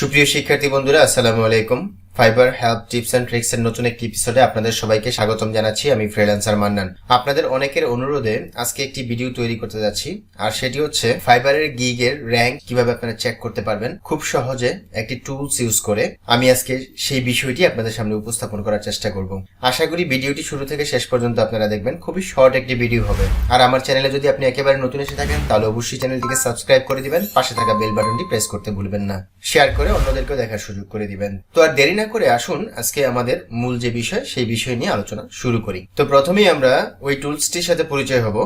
সুপ্রিয় শিক্ষার্থী বন্ধুরা, আসসালামু আলাইকুম। Fiverr help tips and tricks এর নতুন একটি এপিসোডে আপনাদের সবাইকে স্বাগতম জানাচ্ছি। আমি ফ্রিল্যান্সার মান্নান। আপনাদের অনেকের অনুরোধে আজকে একটি ভিডিও তৈরি করতে যাচ্ছি, আর সেটি হচ্ছে ফাইবারের গিগের র্যাঙ্ক কিভাবে আপনারা চেক করতে পারবেন খুব সহজে একটি টুলস ইউজ করে। আমি আজকে সেই বিষয়টি আপনাদের সামনে উপস্থাপন করার চেষ্টা করব। আশা করি ভিডিওটি শুরু থেকে শেষ পর্যন্ত আপনারা দেখবেন। খুবই শর্ট একটি ভিডিও হবে। আর আমার চ্যানেলে যদি আপনি একেবারে নতুন এসে থাকেন তাহলে অবশ্যই চ্যানেলটিকে সাবস্ক্রাইব করে দিবেন, পাশে থাকা বেল বাটনটি প্রেস করতে ভুলবেন না, শেয়ার করে অন্যদেরকেও দেখার সুযোগ করে দিবেন। তো আর দেরি না করে আসুন আজকে আমাদের মূল যে বিষয় সেই বিষয় নিয়ে আলোচনা শুরু করি। তো প্রথমেই আমরা ওই টুলসটির সাথে পরিচয় হব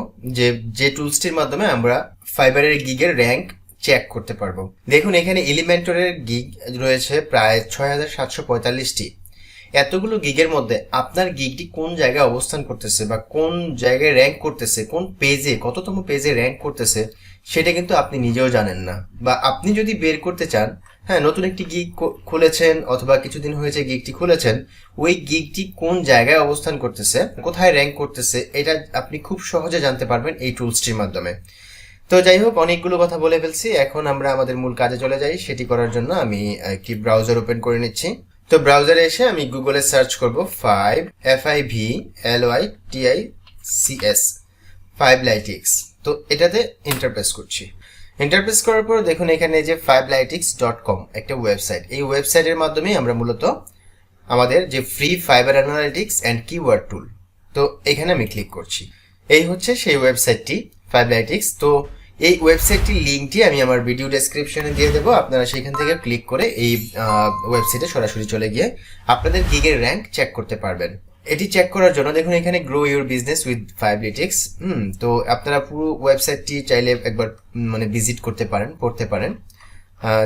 যে টুলসটির মাধ্যমে আমরা ফাইবারের গিগের র্যাঙ্ক চেক করতে পারবো। দেখুন, এখানে এলিমেন্টরের গিগ রয়েছে প্রায় 6745টি। এতগুলো গিগের মধ্যে আপনার গিগটি কোন জায়গায় অবস্থান করতেছে বা কোন জায়গায় র্যাঙ্ক করতেছে, কোন পেজে, কততম পেজে র্যাঙ্ক করতেছে, সেটা কিন্তু আপনি নিজেও জানেন না। বা আপনি যদি বের করতে চান, হ্যাঁ, নতুন একটি গিগ খুলেছেন অথবা কিছুদিন হয়েছে গিগটি খুলেছেন, ওই গিগটি কোন জায়গায় অবস্থান করতেছে, কোথায় র্যাঙ্ক করতেছে, এটা আপনি খুব সহজে জানতে পারবেন এই টুলসটির মাধ্যমে। তো যাই হোক, অনেকগুলো কথা বলে ফেলছি, এখন আমরা আমাদের মূল কাজে চলে যাই। সেটি করার জন্য আমি একটি ব্রাউজার ওপেন করে নিচ্ছি। তো ব্রাউজারে এসে আমি গুগলে সার্চ করব FIVLYTICS fivlytics। তো এটাতে ইন্টারপ্রেস করছি। ইন্টারপ্রেস করার পর দেখুন এখানে যে fivlytics.com একটা ওয়েবসাইট। এই ওয়েবসাইটের মাধ্যমে আমরা মূলত আমাদের যে free fibre analytics and keyword টুল, তো এখানে আমি ক্লিক করছি। এই হচ্ছে সেই ওয়েবসাইটটি ফাইভলাইটিক্স। তো এই ওয়েবসাইটটির লিঙ্কটি আমি আমার ভিডিও ডেসক্রিপশনে দিয়ে দেবো। আপনারা সেখান থেকে ক্লিক করে এই ওয়েবসাইটে সরাসরি চলে গিয়ে আপনাদের গিগের র্যাঙ্ক চেক করতে পারবেন। এটি চেক করার জন্য দেখুন এখানে গ্রো ইউর বিজনেস উইথ ফাইভলিটিক্স। তো আপনারা পুরো ওয়েবসাইটটি চাইলে একবার ভিজিট করতে পারেন, পড়তে পারেন।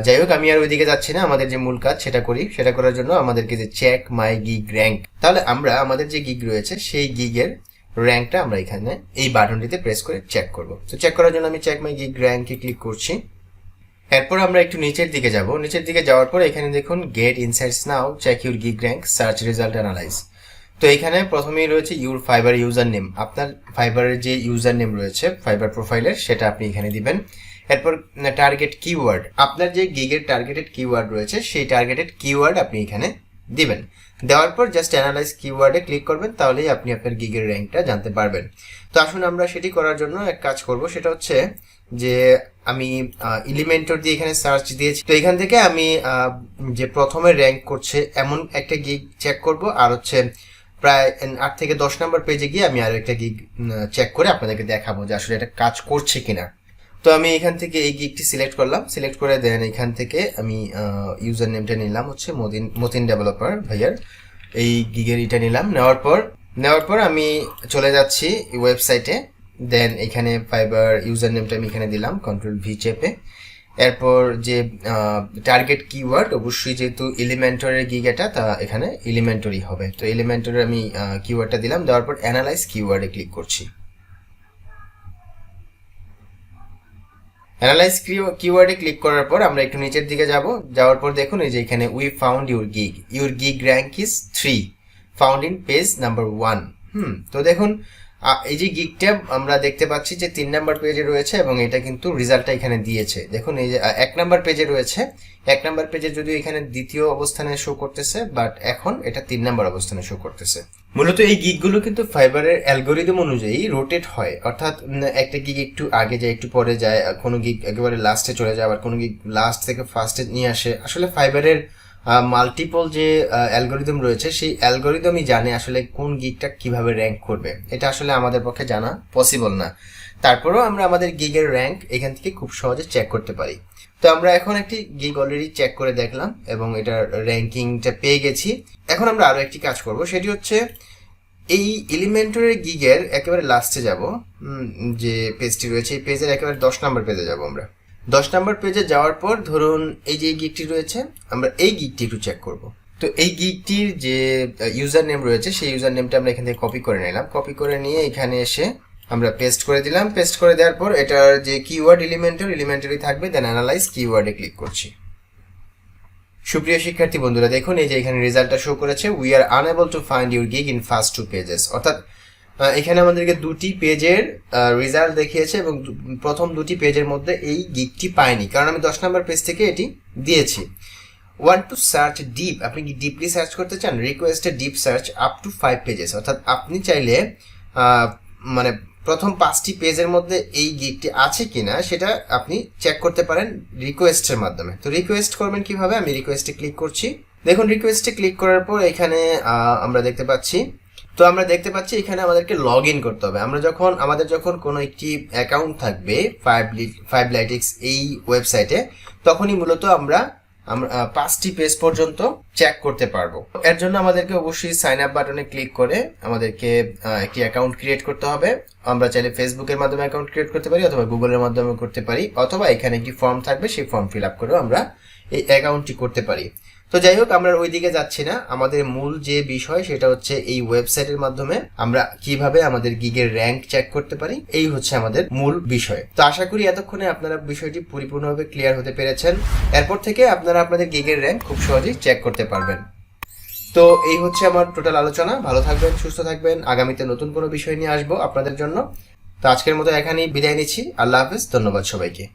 যাই হোক, আমি আর ওইদিকে যাচ্ছি না, আমাদের যে মূল কাজ সেটা করি। সেটা করার জন্য আমাদেরকে যে চেক মাই গিগ র্যাঙ্ক, তাহলে আমরা আমাদের যে গিগ রয়েছে সেই গিগের র্যাঙ্কটা আমরা এখানে এই বাটনটিতে প্রেস করে চেক করব। তো চেক করার জন্য আমি চেক মাই গিগ র্যাঙ্কে ক্লিক করছি। এরপর আমরা একটু নিচের দিকে যাব। নিচের দিকে যাওয়ার পর এখানে দেখুন get insights now, check your gig rank, search result analyse. তো এখানে প্রথমেই রয়েছে ইউর ফাইবার ইউজার নেম। আপনার ফাইবারের যে ইউজার নেম রয়েছে ফাইবার প্রোফাইলের, সেটা আপনি এখানে দিবেন। এরপর টার্গেট কিওয়ার্ড, আপনার যে গিগের টার্গেটেড কিওয়ার্ড রয়েছে সেই টার্গেটেড কিওয়ার্ড আপনি এখানে দিবেন। দেওয়ার পর জাস্ট অ্যানালাইজ কিওয়ার্ডে ক্লিক করবেন, তাহলেই আপনি আপনার গিগের র্যাঙ্কটা জানতে পারবেন। তো আসুন আমরা সেটি করার জন্য এক কাজ করব। সেটা হচ্ছে যে আমি এলিমেন্টর দিয়ে এখানে সার্চ দিয়েছি। তো এখান থেকে আমি যে প্রথমে র্যাঙ্ক করছে এমন একটা গিগ চেক করব, আর হচ্ছে প্রায় 8 থেকে 10 নম্বর পেজে গিয়ে আমি আরো একটা গিগ চেক করে আপনাদেরকে দেখাবো যে আসলে এটা কাজ করছে কিনা। তো আমি এখান থেকে এই গিগটি সিলেক্ট করলাম। সিলেক্ট করে দেন এখান থেকে আমি ইউজার নেমটা নিলাম হচ্ছে মতিন ডেভেলপার ভাইয়ার, এই গিগের এটা নিলাম। নেওয়ার পর আমি চলে যাচ্ছি ওয়েবসাইটে। দেন এখানে ফাইবার ইউজার নেমটা আমি এখানে দিলাম Ctrl+V চেপে। এরপর যে টার্গেট কিওয়ার্ড, অবশ্যই যেহেতু এলিমেন্টরের গিগ এটা, তা এখানে এলিমেন্টরই হবে। তো এলিমেন্টরের আমি কিওয়ার্ডটা দিলাম। দেওয়ার পর অ্যানালাইজ কিওয়ার্ডে ক্লিক করছি। অ্যানালাইজ কিওয়ার্ডে ক্লিক করার পর আমরা একটু নিচের দিকে যাওয়ার পর দেখুন এই যে এখানে we found your gig rank is 3 found in page number 1। তো দেখুন এই যে গিগটা আমরা দেখতে পাচ্ছি যে 3 নাম্বার পেজে রয়েছে এবং এটা কিন্তু রেজাল্টটা এখানে দিয়েছে। দেখুন এই যে 1 নাম্বার পেজে রয়েছে, 1 নাম্বার পেজে যদিও এখানে দ্বিতীয় অবস্থানে শো করতেছে, বাট এখন এটা 3 নাম্বার অবস্থানে শো করতেছে। মূলত এই গিগগুলো কিন্তু ফাইবারের অ্যালগোরিদম অনুযায়ী রোটেট হয়, অর্থাৎ একটা গিগ একটু আগে যায়, একটু পরে যায়, কোনো গিগ একেবারে লাস্টে চলে যায়, আবার কোনো গিগ লাস্ট থেকে ফার্স্টে নিয়ে আসে। আসলে ফাইবারের মাল্টিপল যে অ্যালগোরিদম রয়েছে সেই অ্যালগোরিদমই জানে আসলে কোন গিগটা কিভাবে র্যাঙ্ক করবে। এটা আসলে আমাদের পক্ষে জানা পসিবল না। তারপরেও আমরা আমাদের গিগের র্যাঙ্ক এখান থেকে খুব সহজে চেক করতে পারি। তো আমরা এখন একটি গিগ অলরেডি চেক করে দেখলাম এবং এটার র্যাঙ্কিংটা পেয়ে গেছি। এখন আমরা আরো একটি কাজ করব, সেটি হচ্ছে এই এলিমেন্টরের গিগের একেবারে লাস্টে যাব, যে পেজটি রয়েছে এই পেজের একেবারে 10 নম্বর পেজে যাব। আমরা 10 নম্বর পেজে যাওয়ার পর ধরুন এই যে গিগটি রয়েছে, আমরা এই গিগটি একটু চেক করব। তো এই গিগটির যে ইউজার নেম রয়েছে সেই ইউজার নেমটা আমরা এখান থেকে কপি করে নিলাম। কপি করে নিয়ে এখানে এসে আমরা পেস্ট করে দিলাম। পেস্ট করে দেওয়ার পর এটার যে কিওয়ার্ড এলিমেন্টারি থাকবে, দেন অ্যানালাইজ কিওয়ার্ডে ক্লিক করছি। সুপ্রিয় শিক্ষার্থী বন্ধুরা, দেখুন এই যে এখানে রেজাল্টটা শো করেছে we are unable to find your gig in first 2 pages. অর্থাৎ এখানে আমাদেরকে 2টি পেজের রেজাল্ট দেখিয়েছে এবং প্রথম 2টি পেজের মধ্যে এই গিগটি পাইনি, কারণ আমি 10 নম্বর পেজ থেকে এটি দিয়েছি। ওয়ান্ট টু সার্চ ডিপ, আপনি কি ডিপলি সার্চ করতে চান? রিকোয়েস্টে deep search up to 5 pages, অর্থাৎ আপনি চাইলে মানে প্রথম 5টি পেজের মধ্যে এই গিগটি আছে কিনা সেটা আপনি চেক করতে পারেন রিকোয়েস্টের মাধ্যমে। তো রিকোয়েস্ট করবেন কিভাবে? আমি রিকোয়েস্টে ক্লিক করছি। দেখুন রিকোয়েস্টে ক্লিক করার পর এখানে আমরা দেখতে পাচ্ছি এখানে আমাদেরকে লগ ইন করতে হবে। আমাদের যখন কোনো একটি অ্যাকাউন্ট থাকবে ফাইভলাইটিক্স এই ওয়েবসাইটে, তখনই মূলত আমরা 5টি পেজ পর্যন্ত চেক করতে পারবো। এর জন্য আমাদেরকে অবশ্যই সাইন আপ বাটনে ক্লিক করে আমাদেরকে একটি অ্যাকাউন্ট ক্রিয়েট করতে হবে। আমরা চাইলে ফেসবুকের মাধ্যমে অ্যাকাউন্ট ক্রিয়েট করতে পারি, অথবা গুগলের মাধ্যমে করতে পারি, অথবা এখানে একটি ফর্ম থাকবে, সেই ফর্ম ফিল আপ করেও আমরা এই অ্যাকাউন্টটি করতে পারি। তো যাই হোক, আমরা ওই দিকে যাচ্ছি না। আমাদের মূল যে বিষয় সেটা হচ্ছে এই ওয়েবসাইটের মাধ্যমে আমরা কিভাবে আমাদের গিগের র্যাঙ্ক চেক করতে পারি, এই হচ্ছে আমাদের মূল বিষয়। তো আশা করি এতক্ষণে আপনারা বিষয়টি পরিপূর্ণভাবে ক্লিয়ার হতে পেরেছেন। এরপর থেকে আপনারা আপনাদের গিগের র্যাঙ্ক খুব সহজেই চেক করতে পারবেন। তো এই হচ্ছে আমার টোটাল আলোচনা। ভালো থাকবেন, সুস্থ থাকবেন। আগামীতে নতুন কোনো বিষয় নিয়ে আসবো আপনাদের জন্য। তো আজকের মতো এখানেই বিদায় নিচ্ছি। আল্লাহ হাফেজ, ধন্যবাদ সবাইকে।